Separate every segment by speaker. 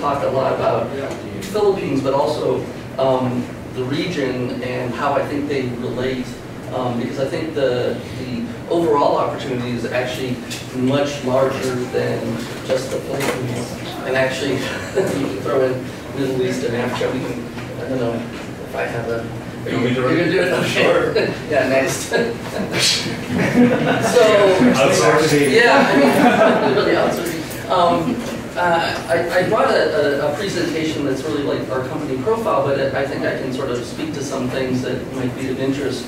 Speaker 1: talk a lot about Philippines, but also the region and how I think they relate, because I think the overall opportunity is actually much larger than just the Philippines. And actually, you can throw in Middle East and Africa. We can, I don't know if I have a. You're going to do it? Okay. Sure. Yeah, nice. So,
Speaker 2: outsourcing.
Speaker 1: Yeah, I mean, really outsourcing. I brought a presentation that's really like our company profile, but I think I can sort of speak to some things that might be of interest.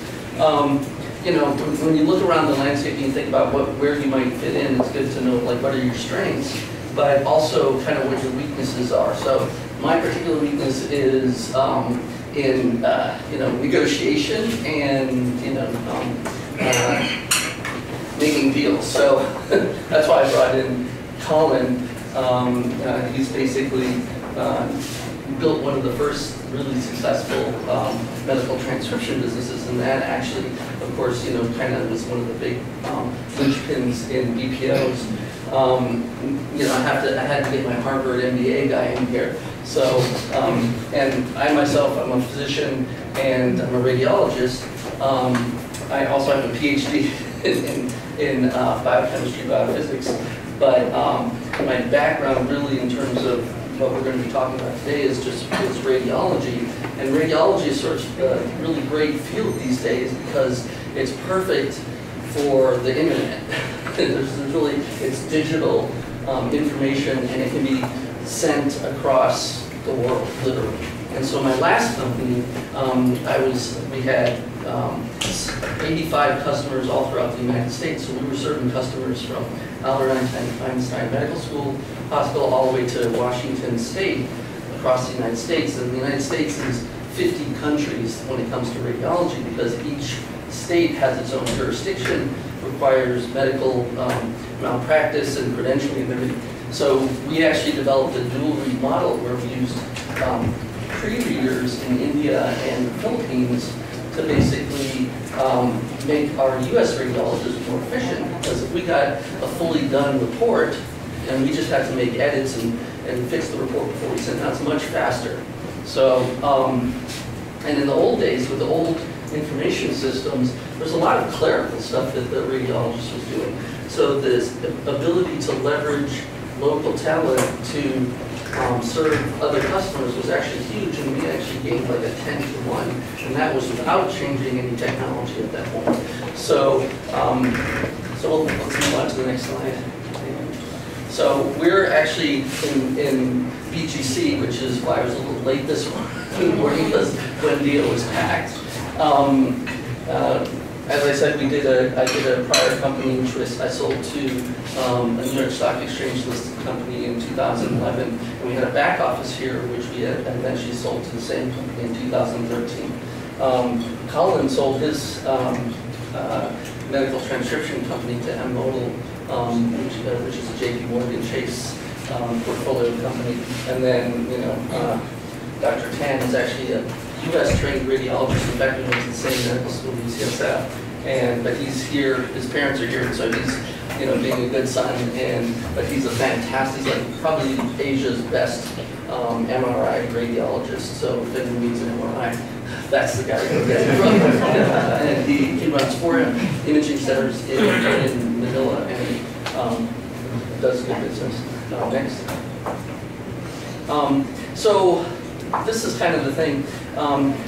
Speaker 1: You know, when you look around the landscape and you think about where you might fit in, it's good to know like what are your strengths, but also kind of what your weaknesses are. So my particular weakness is in you know, negotiation and making deals. So that's why I brought in Colin. He's basically built one of the first really successful medical transcription businesses, and that actually, of course, you know, kind of was one of the big linchpins in BPOs. You know, I had to get my Harvard MBA guy in here. So, and I myself, I'm a physician and I'm a radiologist. I also have a PhD in biochemistry, biophysics. But my background really in terms of what we're going to be talking about today is radiology. And radiology is sort of a really great field these days because it's perfect for the internet. It's digital information, and it can be sent across the world, literally. And so my last company, we had 85 customers all throughout the United States. So we were serving customers from Albert Einstein Medical School Hospital all the way to Washington State across the United States. And the United States is 50 countries when it comes to radiology because each state has its own jurisdiction, requires medical malpractice and credentialing and everything. So we actually developed a dual read model where we used pre-readers in India and the Philippines to basically make our US radiologists more efficient, because if we got a fully done report and we just had to make edits and fix the report before we sent it out, it's much faster. So, and in the old days with the old information systems, there's a lot of clerical stuff that the radiologist was doing. So this ability to leverage local talent to serve other customers was actually huge, and we actually gained like a 10-to-1, and that was without changing any technology at that point. So, let's move on to the next slide. So we're actually in BGC, which is why I was a little late this morning because Buendia was packed. As I said, I did a prior company which I sold to a New York Stock Exchange listed company in 2011, and we had a back office here which we had eventually sold to the same company in 2013. Colin sold his medical transcription company to M-Modal, which is a JP Morgan Chase portfolio company, and then Dr. Tan is actually a U.S. trained radiologist. In fact, we went to the same medical school, UCSF, but he's here. His parents are here, and so he's being a good son. But he's a fantastic, like probably Asia's best MRI radiologist. So if anyone needs an MRI, that's the guy to go get it from. And he runs 4 imaging centers in Manila, and he does good business. Next. So this is kind of the thing.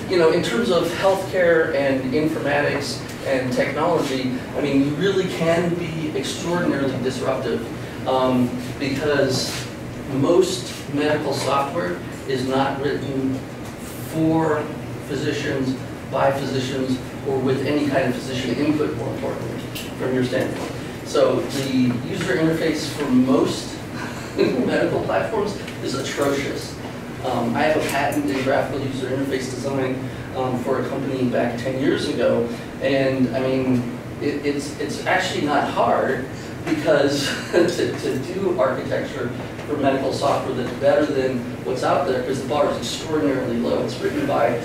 Speaker 1: In terms of healthcare and informatics and technology, I mean, you really can be extraordinarily disruptive because most medical software is not written for physicians, by physicians, or with any kind of physician input, more importantly, from your standpoint. So the user interface for most medical platforms is atrocious. I have a patent in graphical user interface design for a company back 10 years ago, and I mean, it's actually not hard because to do architecture for medical software that's better than what's out there, because the bar is extraordinarily low. It's written by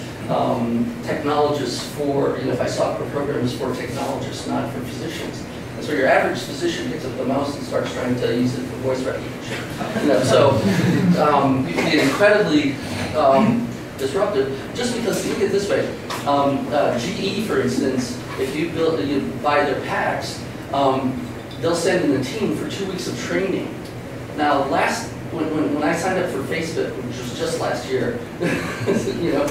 Speaker 1: technologists for, FI software programs for technologists, not for physicians. So your average physician picks up the mouse and starts trying to use it for voice recognition. You know, so you can be incredibly disruptive just because, think of it this way, GE, for instance, if you buy their packs, they'll send in a team for 2 weeks of training. Now, when I signed up for Facebook, which was just last year, you know,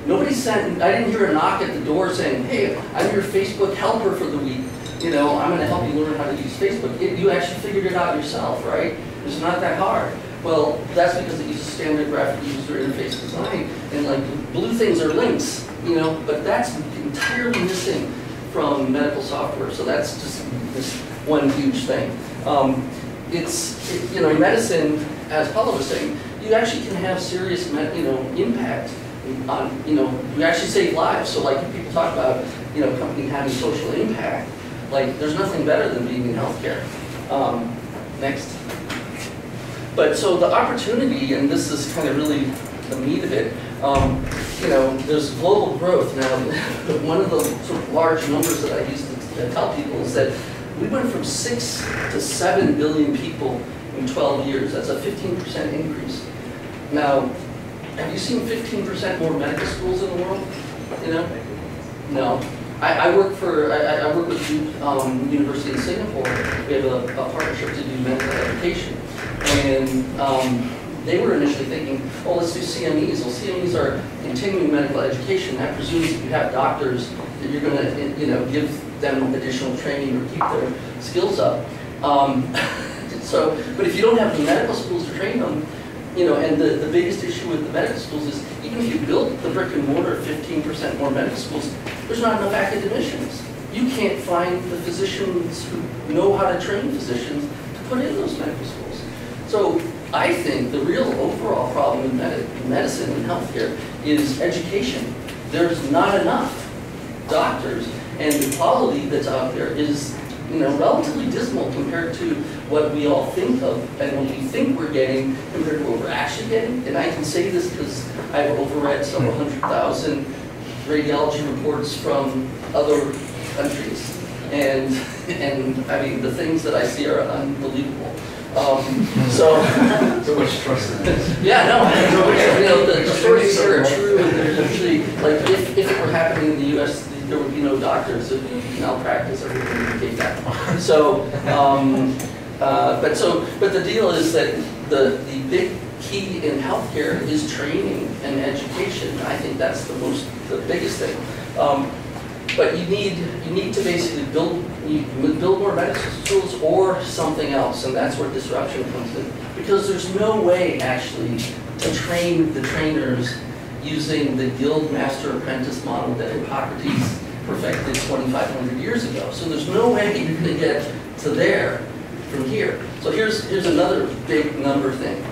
Speaker 1: I didn't hear a knock at the door saying, hey, I'm your Facebook helper for the week. You know, I'm going to help you learn how to use Facebook. You actually figured it out yourself, right? It's not that hard. Well, that's because it uses standard graphic user interface design, and like blue things are links, you know, but that's entirely missing from medical software. So that's just this one huge thing. You know, in medicine, as Paula was saying, you actually can have serious, impact on, you actually save lives. So like people talk about, a company having social impact, like there's nothing better than being in healthcare. Next. But so the opportunity, and this is kind of really the meat of it, there's global growth. Now, one of the sort of large numbers that I used to tell people is that we went from 6 to 7 billion people in 12 years. That's a 15% increase. Now, have you seen 15% more medical schools in the world? No. I work with University in Singapore. We have a partnership to do medical education. And they were initially thinking, oh, let's do CMEs. Well, CMEs are continuing medical education. That presumes that you have doctors that you're going to, give them additional training or keep their skills up. But if you don't have the medical schools to train them, and the biggest issue with the medical schools is even if you build the brick and mortar 15% more medical schools, there's not enough academicians. You can't find the physicians who know how to train physicians to put in those medical schools. So I think the real overall problem in medicine and healthcare is education. There's not enough doctors, and the quality that's out there is relatively dismal compared to what we all think of and what we think we're getting compared to what we're actually getting. And I can say this because I've overread several 100,000 radiology reports from other countries. And I mean, the things that I see are unbelievable. So
Speaker 2: much trust in it.
Speaker 1: Yeah, no, the stories here are true, and they're usually, like, if it were happening in the US, there would be no doctors. If you malpractice, everything would indicate that. So, but the deal is that the big key in healthcare is training and education. I think that's the biggest thing. But you need to basically build more medical schools or something else, and that's where disruption comes in. Because there's no way actually to train the trainers using the guild master apprentice model that Hippocrates perfected 2,500 years ago. So there's no way you can get to there from here. So here's another big number thing.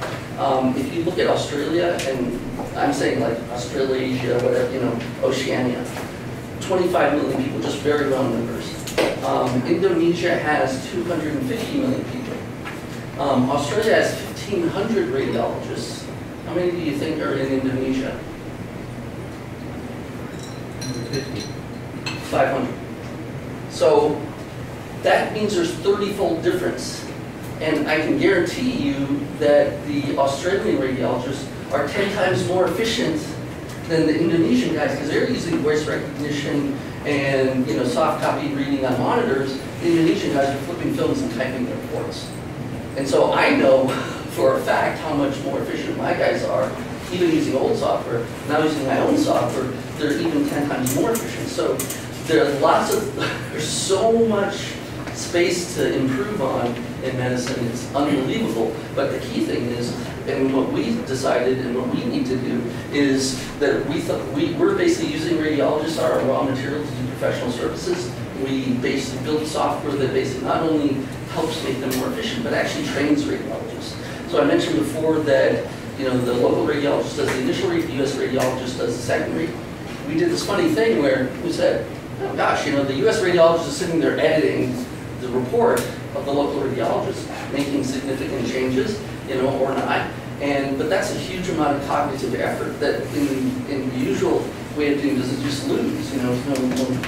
Speaker 1: If you look at Australia, and I'm saying like Australasia, whatever, Oceania, 25 million people, just very round numbers. Indonesia has 250 million people. Australia has 1,500 radiologists. How many do you think are in Indonesia? 500. So that means there's 30-fold difference. And I can guarantee you that the Australian radiologists are 10 times more efficient than the Indonesian guys, because they're using voice recognition and soft copy reading on monitors. The Indonesian guys are flipping films and typing their reports. And so I know for a fact how much more efficient my guys are, even using old software. Now using my own software, they're even 10 times more efficient. So there's so much space to improve on in medicine. It's unbelievable. But the key thing is, and what we decided and what we need to do is that we're basically using radiologists, our raw material, to do professional services. We basically build software that basically not only helps make them more efficient, but actually trains radiologists. So I mentioned before that the local radiologist does the initial read, the US radiologist does the second read. We did this funny thing where we said, oh gosh, the US radiologist is sitting there editing the report of the local radiologist, making significant changes, or not. But that's a huge amount of cognitive effort that in the usual way of doing business, you just lose, it's no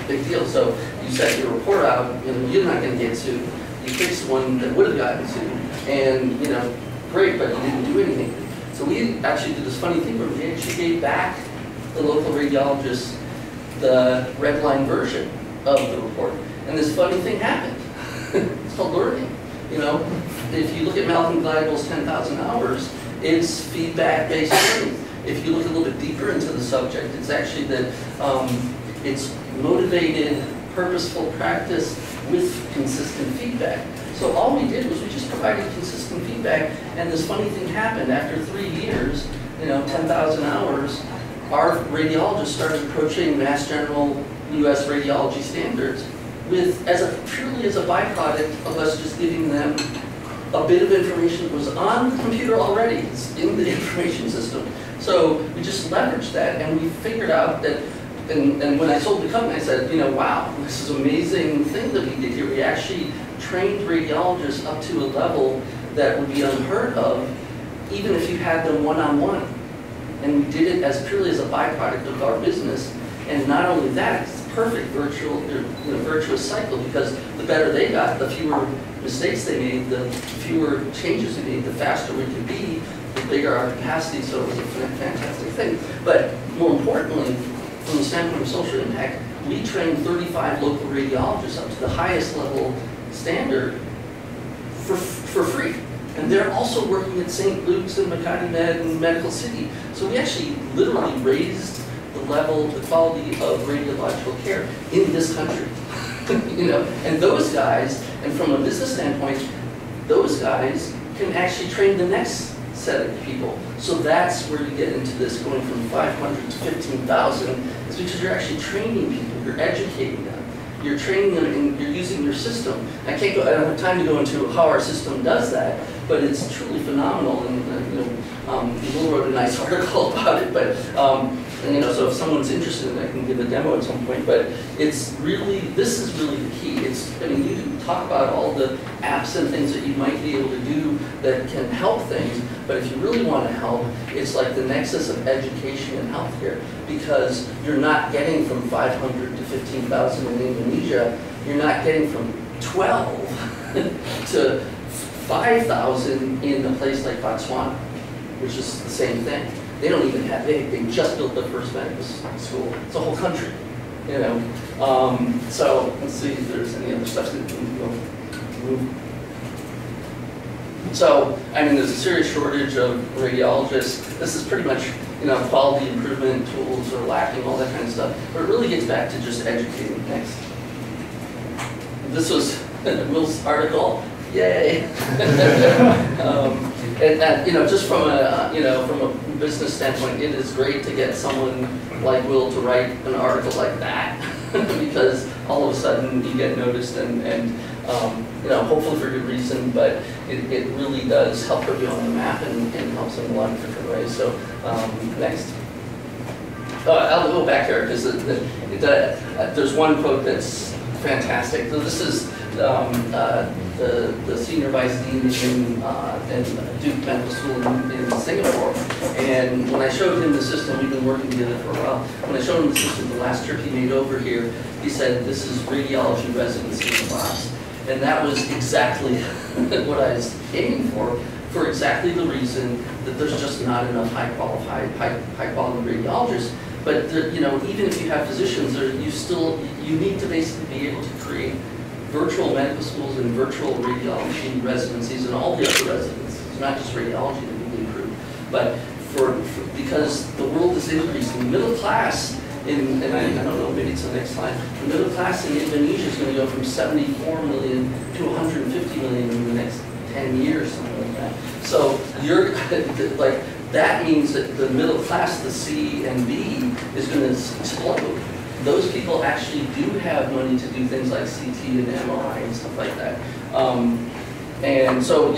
Speaker 1: big deal. So you set your report out, you're not going to get sued. You fixed one that would have gotten sued, and great, but you didn't do anything. So we actually did this funny thing where we actually gave back the local radiologist the red line version of the report. And this funny thing happened. It's called learning. If you look at Malcolm Gladwell's 10,000 hours, it's feedback-based learning. If you look a little bit deeper into the subject, it's actually that it's motivated, purposeful practice with consistent feedback. So all we did was we just provided consistent feedback, and this funny thing happened. After 3 years, 10,000 hours, our radiologists started approaching Mass General U.S. radiology standards purely as a byproduct of us just giving them a bit of information that was on the computer already. It's in the information system. So we just leveraged that, and we figured out that, and when I sold the company, I said, wow, this is an amazing thing that we did here. We actually trained radiologists up to a level that would be unheard of, even if you had them one-on-one. And we did it purely as a byproduct of our business. And not only that, it's a perfect virtuous cycle, because the better they got, the fewer mistakes they made, the fewer changes we made, the faster we could be, the bigger our capacity. So it was a fantastic thing. But more importantly, from the standpoint of social impact, we trained 35 local radiologists up to the highest level standard for free. And they're also working at St. Luke's and Makati Med and Medical City. So we actually literally raised the level, the quality of radiological care in this country. And those guys, and from a business standpoint, those guys can actually train the next set of people. So that's where you get into this going from 500 to 15,000, is because you're actually training people, you're educating them. You're training them and you're using your system. I don't have time to go into how our system does that, but it's truly phenomenal. And Will wrote a nice article about it. But so if someone's interested, I can give a demo at some point. But this is really the key. You can talk about all the apps and things that you might be able to do that can help things. But if you really want to help, it's like the nexus of education and healthcare, because you're not getting from 500 to 15,000 in Indonesia. You're not getting from 12 to 5,000 in a place like Botswana, which is the same thing. They don't even have, they just built the first medical school. It's a whole country, So let's see if there's any other stuff that can move. So, there's a serious shortage of radiologists. This is pretty much, quality improvement tools are lacking, all that kind of stuff. But it really gets back to just educating. Next. This was Will's article. Yay! Just from a business standpoint, it is great to get someone like Will to write an article like that, because all of a sudden you get noticed and hopefully for good reason, but it really does help put you on the map and helps in a lot of different ways. So next. I'll go back here because there's one quote that's fantastic. So this is the senior vice dean in Duke Medical School in Singapore. And when I showed him the system, we've been working together for a while. When I showed him the system, the last trip he made over here, he said, "This is radiology residency in a box." And that was exactly what I was aiming for exactly the reason that there's just not enough high quality radiologists. But even if you have physicians, you need to basically be able to create virtual medical schools and virtual radiology residencies and all the other residencies, not just radiology that we improve. But because the world is increasing, the middle class and I don't know, maybe it's the next slide. The middle class in Indonesia is going to go from 74 million to 150 million in the next 10 years, something like that. So that means that the middle class, the C and B, is going to explode. Those people actually do have money to do things like CT and MRI and stuff like that. And so,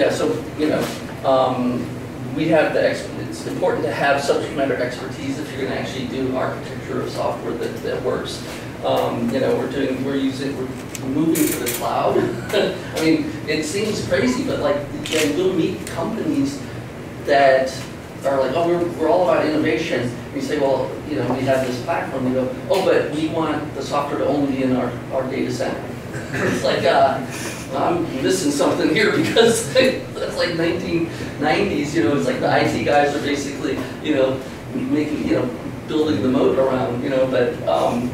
Speaker 1: we have it's important to have subject matter expertise if you're going to actually do architecture of software that works. We're moving to the cloud. It seems crazy, but you'll meet companies that are like, oh, we're all about innovation. And you say, well, you know, we have this platform. You go, oh, but we want the software to only be in our data center. It's like, I'm missing something here, because that's like 1990s, you know, it's like the IT guys are basically, you know, making, you know, building the moat around, you know, but on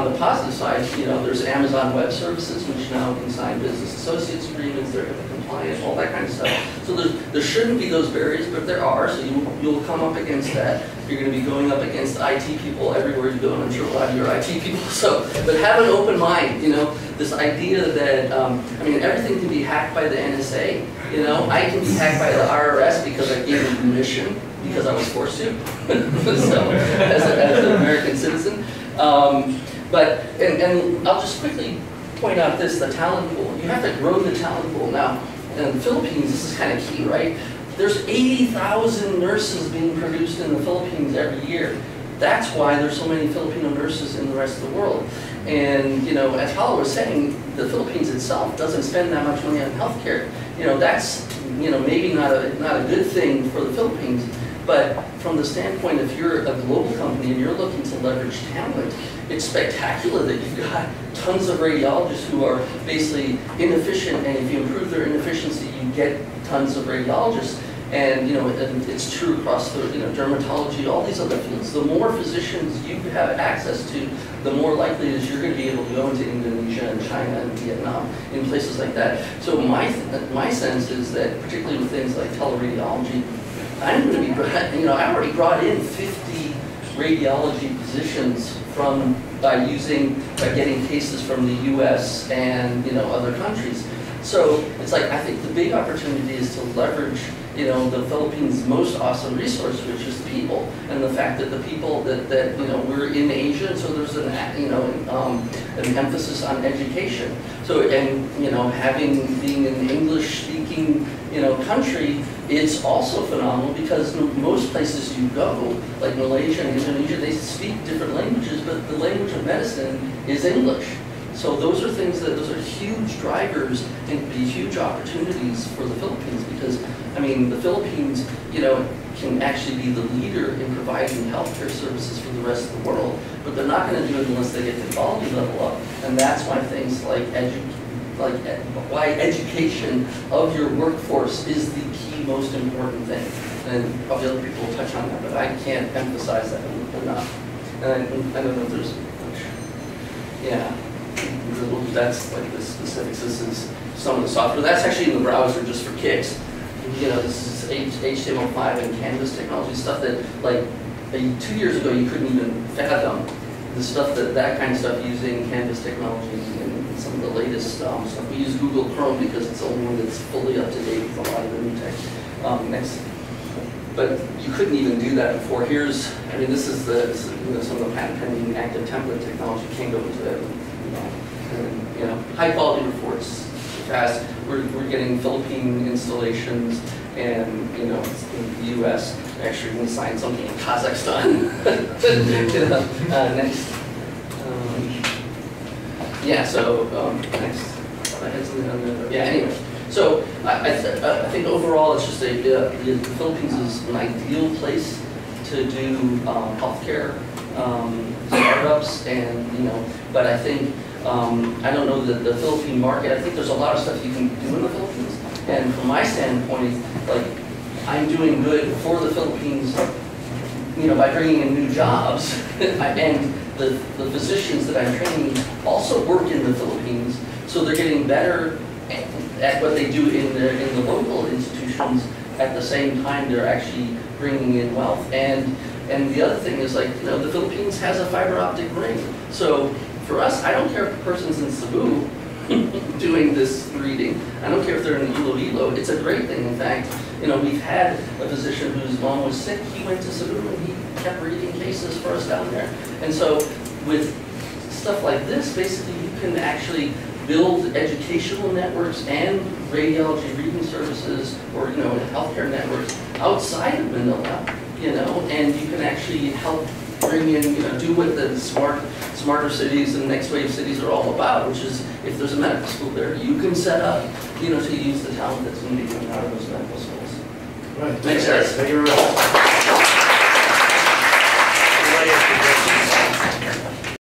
Speaker 1: the positive side, you know, there's Amazon Web Services, which now can sign business associates agreements, they're compliant, all that kind of stuff. So there shouldn't be those barriers, but there are, so you'll come up against that. You're going to be going up against IT people everywhere you go, and I'm sure a lot of your IT people. So, but have an open mind, you know, this idea that, I mean, everything can be hacked by the NSA, you know, I can be hacked by the IRS because I gave them permission, because I was forced to, so, as an American citizen. And I'll just quickly point out this, the talent pool. You have to grow the talent pool. Now, in the Philippines, this is kind of key, right? There's 80,000 nurses being produced in the Philippines every year. That's why there's so many Filipino nurses in the rest of the world. And, you know, as Paula was saying, the Philippines itself doesn't spend that much money on healthcare. You know, that's, you know, maybe not a good thing for the Philippines. But from the standpoint, if you're a global company and you're looking to leverage talent, it's spectacular that you've got tons of radiologists who are basically inefficient, and if you improve their inefficiency, you get tons of radiologists. And, you know, it's true across the, you know, dermatology, all these other fields. The more physicians you have access to, the more likely it is you're going to be able to go into Indonesia and China and Vietnam, in places like that. So my sense is that, particularly with things like teleradiology, I'm going to be, you know, I already brought in 50 radiology positions by getting cases from the U.S. and, you know, other countries. So it's like, I think the big opportunity is to leverage, you know, the Philippines' most awesome resource, which is people, and the fact that the people that you know, we're in Asia, so there's an, you know, an emphasis on education. So, and, you know, being an English-speaking, you know, country, it's also phenomenal, because most places you go, like Malaysia and Indonesia, they speak different languages, but the language of medicine is English. So those are those are huge drivers and be huge opportunities for the Philippines, because, I mean, the Philippines, you know, can actually be the leader in providing healthcare services for the rest of the world, but they're not going to do it unless they get the quality level up. And that's why things like why education of your workforce is the key, most important thing. And probably other people will touch on that, but I can't emphasize that enough. And I don't know if there's much. Yeah. That's like the specifics. This is some of the software. That's actually in the browser just for kicks. You know, this is HTML5 and Canvas technology, stuff that, like, 2 years ago you couldn't even fathom. The stuff that kind of stuff using Canvas technology and some of the latest stuff. We use Google Chrome because it's the only one that's fully up to date with a lot of the new tech. Next. But you couldn't even do that before. I mean, this is you know, some of the patent pending active template technology. Can't go into that. You know, high quality reports, fast. We're getting Philippine installations, and, you know, in the U.S. Actually, we signed something in Kazakhstan. Next. Yeah. So next. I had something on there. Yeah. Anyway. So I think overall, it's just the Philippines is an ideal place to do healthcare startups, and, you know, but I think. I don't know the Philippine market. I think there's a lot of stuff you can do in the Philippines. And from my standpoint, like, I'm doing good for the Philippines, you know, by bringing in new jobs. And the physicians that I'm training also work in the Philippines, so they're getting better at what they do in the local institutions. At the same time, they're actually bringing in wealth. And the other thing is, like, you know, the Philippines has a fiber optic ring. So for us, I don't care if the person's in Cebu doing this reading. I don't care if they're in Iloilo. It's a great thing. In fact, you know, we've had a physician whose mom was sick. He went to Cebu and he kept reading cases for us down there. And so with stuff like this, basically you can actually build educational networks and radiology reading services, or, you know, healthcare networks outside of Manila, you know, and you can actually help bring in, you know, do what the smarter cities and next wave cities are all about, which is, if there's a medical school there, you can set up, you know, to use the talent that's going to be coming out of those medical schools.
Speaker 2: Right.
Speaker 1: Thanks, guys.
Speaker 2: Thank you very much.